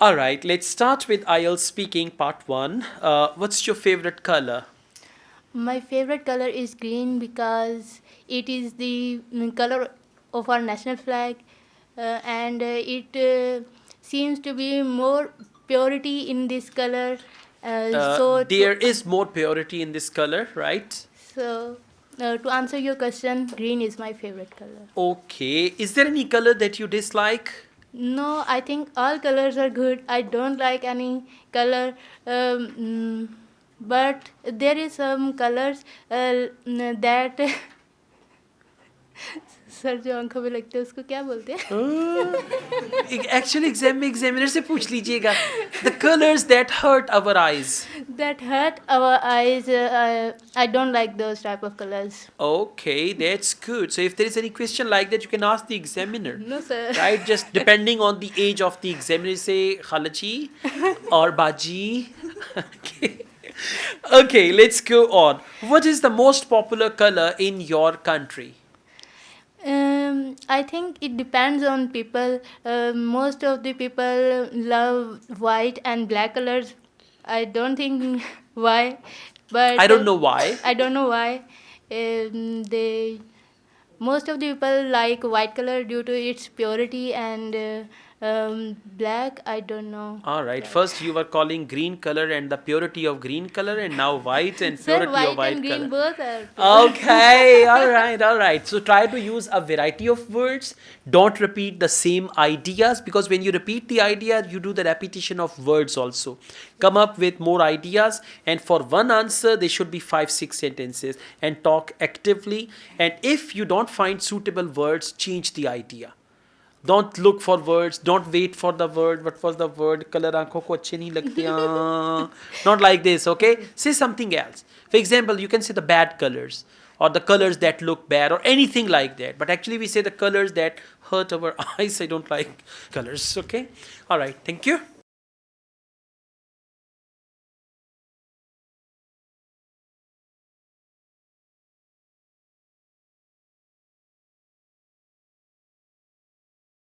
All right, let's start with IELTS speaking part 1. What's your favorite color? My favorite color is green because it is the color of our national flag, and it seems to be more purity in this color. There is more purity in this color, right? So to answer your question, green is my favorite color. Okay, is there any color that you dislike? No, I think all colors are good. I don't like any color, but there is some colors that sir जो आंखों में लगते हैं उसको क्या बोलते हैं Actually, examiner से पूछ लीजिएगा. The colors that hurt our eyes. that hurt our eyes. I don't like those type of colors. Okay, that's good. So if there is any question like that, you can ask the examiner. No, sir. Right, just depending on the age of the examiner, say Khalaji or Baji. Okay. Okay, let's go on. What is the most popular color in your country? I think it depends on people. Most of the people love white and black colors. I don't think why, but I don't know why. I don't know why. They most of the people like white color due to its purity, and black I don't know. All right. Like- First, you were calling green color and the purity of green color, and now white and Sir, purity white of white and green color. both are pure. Okay. All right. All right. So try to use a variety of words. Don't repeat the same ideas, because when you repeat the idea, you do the repetition of words also. Come up with more ideas, and for one answer, there should be 5, 6 sentences, and talk actively. And if you don't find suitable words, change the idea. Don't look for words. Don't wait for the word. What was the word? Color aankhon ko अच्छे नहीं लगते हैं. Not like this, okay? Say something else. For example, you can say the bad colors, or the colors that look bad, or anything like that. But actually we say the colors that hurt our eyes. I don't like colors, okay? All right, thank you.